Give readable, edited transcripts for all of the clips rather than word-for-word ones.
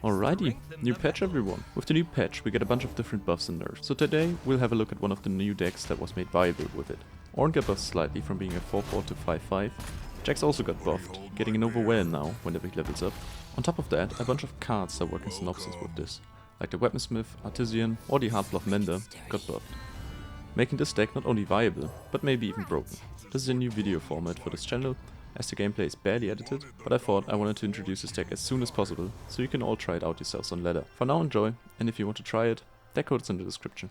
Alrighty, new patch everyone. With the new patch we get a bunch of different buffs and nerfs. So today we'll have a look at one of the new decks that was made viable with it. Ornn got buffed slightly from being a 4-4 to 5-5. Jax also got buffed, getting an overwhelm now whenever he levels up. On top of that, a bunch of cards that work in synopsis with this, like the Weaponsmith, Artisan or the Half-Blood Mender, got buffed. Making this deck not only viable, but maybe even broken. This is a new video format for this channel, as the gameplay is barely edited, but I thought I wanted to introduce this deck as soon as possible, so you can all try it out yourselves on ladder. For now enjoy, and if you want to try it, deck code is in the description.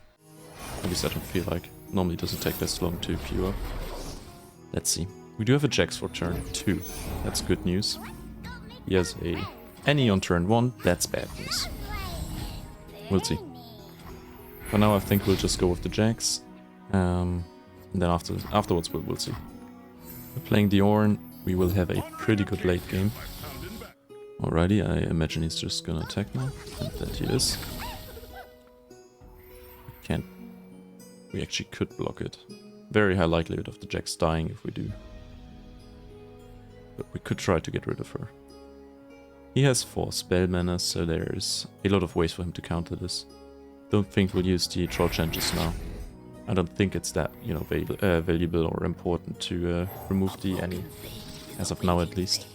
At least I don't feel like. Normally it doesn't take this long to pure. Let's see. We do have a Jax for turn 2, that's good news. He has a Annie on turn 1, that's bad news. We'll see. For now I think we'll just go with the Jax, and then afterwards we'll see. We're playing the Ornn, we will have a pretty good late game. Alrighty, I imagine he's just gonna attack now, and that he is. We actually could block it. Very high likelihood of the Jax dying if we do. But we could try to get rid of her. He has 4 spell mana, so there's a lot of ways for him to counter this. Don't think we'll use the Troll Chant just now. I don't think it's that, you know, valuable or important to remove the Annie, as of now at least.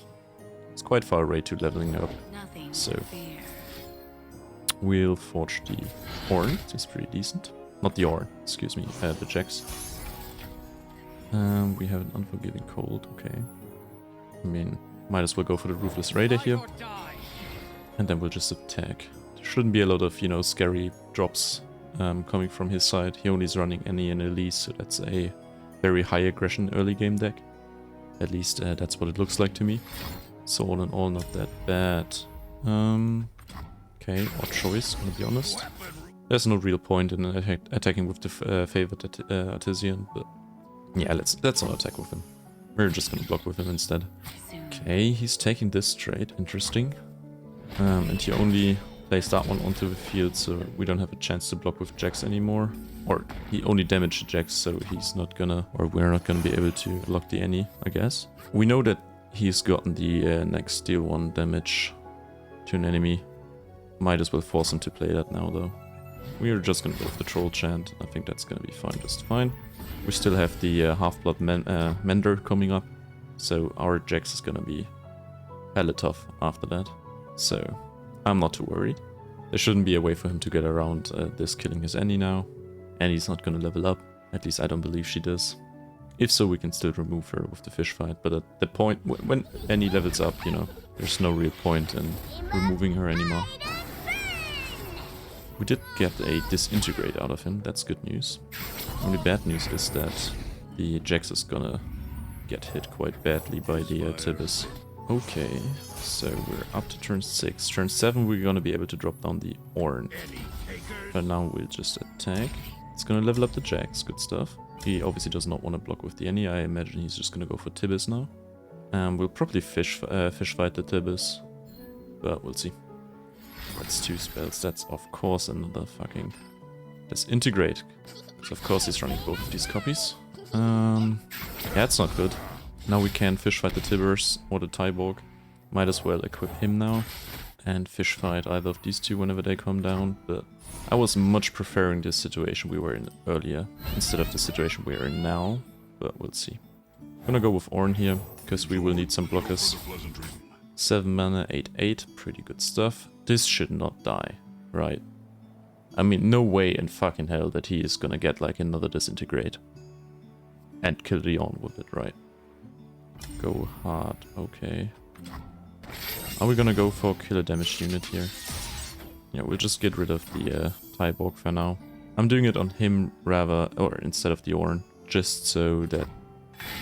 It's quite far away to leveling up, so we'll forge the Ornn, it's pretty decent. Not the Ornn, excuse me, the Jax. We have an Unforgiving Cold, okay. I mean, might as well go for the Ruthless Raider here. And then we'll just attack. There shouldn't be a lot of, you know, scary drops coming from his side. He only is running Annie and Elise, so that's a very high aggression early game deck. At least that's what it looks like to me. So all in all, not that bad. Okay, odd choice, gonna be honest. There's no real point in attacking with the favored Artisan, but yeah, let's not attack with him. We're just gonna block with him instead. Okay, he's taking this trade, interesting. And he only plays that one onto the field, so we don't have a chance to block with Jax anymore. Or he only damaged Jax, so he's not gonna, or we're not gonna be able to block the Annie, I guess. We know that he's gotten the next deal 1 damage to an enemy. Might as well force him to play that now though. We are just gonna go with the Troll Chant. I think that's gonna be fine, just fine. We still have the Half-Blood Mender coming up, so our Jax is gonna be hella tough after that. So I'm not too worried. There shouldn't be a way for him to get around this killing his Annie now. Annie's not gonna level up, at least I don't believe she does. If so, we can still remove her with the fish fight, but at the point when Annie levels up, you know, there's no real point in removing her anymore. We did get a disintegrate out of him, that's good news. Only bad news is that the Jax is gonna get hit quite badly by the Tibis. Okay, so we're up to turn 6. Turn 7 we're gonna be able to drop down the Ornn. But now we'll just attack. It's gonna level up the Jax, good stuff. He obviously does not want to block with the Annie, I imagine he's just gonna go for Tibis now. We'll probably fish fight the Tibis, but we'll see. That's 2 spells, that's of course another fucking disintegrate. So of course he's running both of these copies. Yeah, it's not good. Now we can fish fight the Tibers or the Tyborg. Might as well equip him now and fish fight either of these 2 whenever they come down, but I was much preferring this situation we were in earlier instead of the situation we are in now, but we'll see. I'm gonna go with Ornn here, because we will need some blockers. 7 mana, 8/8, pretty good stuff. This should not die, right? I mean, no way in fucking hell that he is gonna get like another disintegrate and kill the Ornn with it, right? Go hard, okay. Are we gonna go for killer damage unit here? Yeah, we'll just get rid of the Tyborg for now. I'm doing it on him rather, or instead of the Ornn, just so that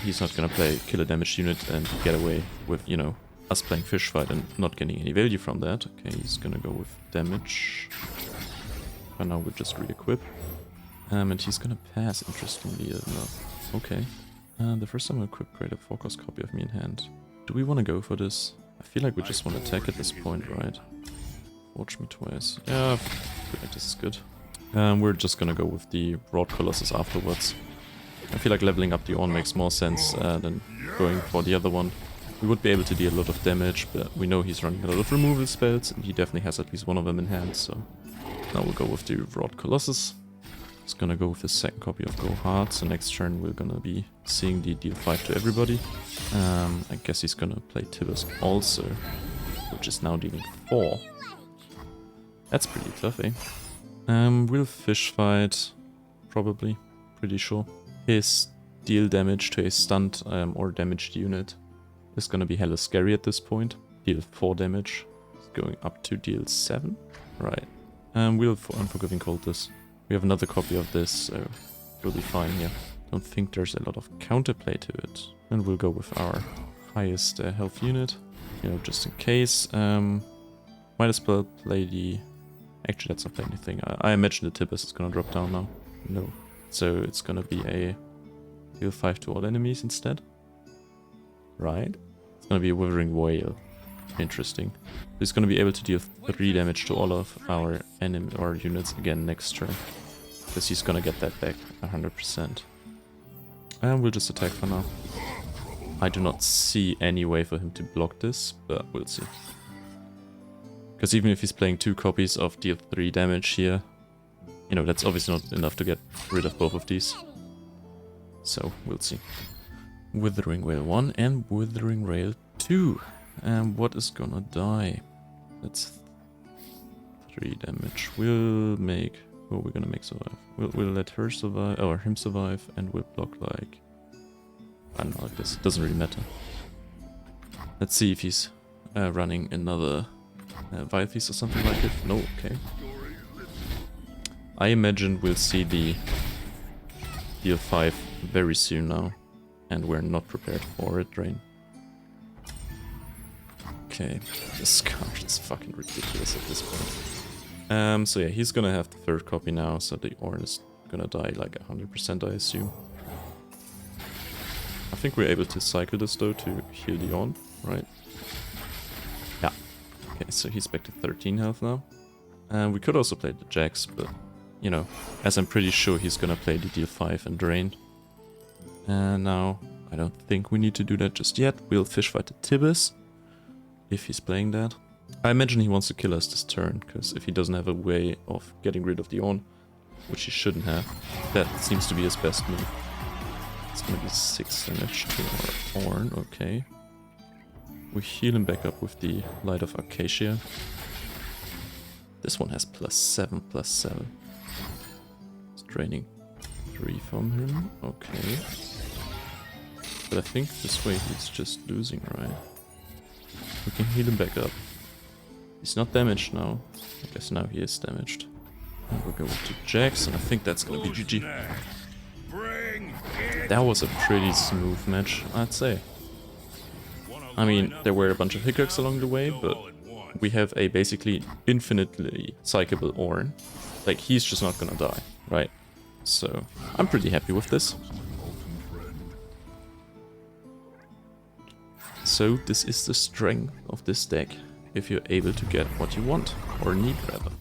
he's not gonna play killer damage unit and get away with, you know, us playing fish fight and not getting any value from that. Okay, he's gonna go with damage. For now we'll just re-equip. And he's gonna pass, interestingly enough. Okay. The first time I equip, create a 4-cost copy of me in hand. Do we want to go for this? I feel like we just want to attack at this point, right? Forge me twice. Yeah, I feel like this is good. We're just gonna go with the Broad Colossus afterwards. I feel like leveling up the Ornn makes more sense than going for the other one. We would be able to deal a lot of damage, but we know he's running a lot of removal spells, and he definitely has at least one of them in hand, so... Now we'll go with the Wrought Colossus. He's gonna go with his second copy of Go Hard, so next turn we're gonna be seeing the deal 5 to everybody. I guess he's gonna play Tibbers also, which is now dealing 4. That's pretty tough, eh? We'll Fish Fight, probably, pretty sure. His deal damage to a stunned or damaged unit is gonna be hella scary at this point. Deal 4 damage, it's going up to deal 7, right. We'll Unforgiving Cold this. We have another copy of this, so we'll be fine here. Don't think there's a lot of counterplay to it. And we'll go with our highest health unit, you know, just in case. Might as well play the... Actually, that's not playing anything. I imagine the Tibbers is gonna drop down now. No. So it's gonna be a deal 5 to all enemies instead. Right. It's gonna be a Withering Whale. Interesting. He's gonna be able to deal 3 damage to all of our enemy or units again next turn. Because he's gonna get that back 100%. And we'll just attack for now. I do not see any way for him to block this, but we'll see. Because even if he's playing 2 copies of deal 3 damage here, you know, that's obviously not enough to get rid of both of these. So, we'll see. Withering Whale 1 and Withering Whale 2. And what is gonna die? That's 3 damage. We'll make... Who are we gonna make survive? We'll let her survive, or him survive, and we'll block like... I don't know, like this. It doesn't really matter. Let's see if he's running another Vile Feast or something like it. No, okay. I imagine we'll see the deal 5 very soon now. And we're not prepared for it, Drain. Okay, this card is fucking ridiculous at this point. So yeah, he's gonna have the 3rd copy now, so the Ornn is gonna die like 100%, I assume. I think we're able to cycle this though to heal the Ornn, right? Yeah. Okay, so he's back to 13 health now. We could also play the Jax, but, you know, as I'm pretty sure he's gonna play the deal 5 and Drain. And now, I don't think we need to do that just yet. We'll Fish Fight the Tibbers. If he's playing that. I imagine he wants to kill us this turn, because if he doesn't have a way of getting rid of the Ornn, which he shouldn't have, that seems to be his best move. It's gonna be 6 damage to our Ornn, okay. We heal him back up with the Light of Acacia. This one has +7/+7. It's draining 3 from him, okay. But I think this way he's just losing, right? We can heal him back up. He's not damaged now. I guess now he is damaged. And we'll go with the Jax, and I think that's gonna be GG. That was a pretty smooth match, I'd say. I mean, there were a bunch of hiccups along the way, but we have a basically infinitely psychable Ornn. Like, he's just not gonna die, right? So, I'm pretty happy with this. So this is the strength of this deck, if you're able to get what you want, or need rather.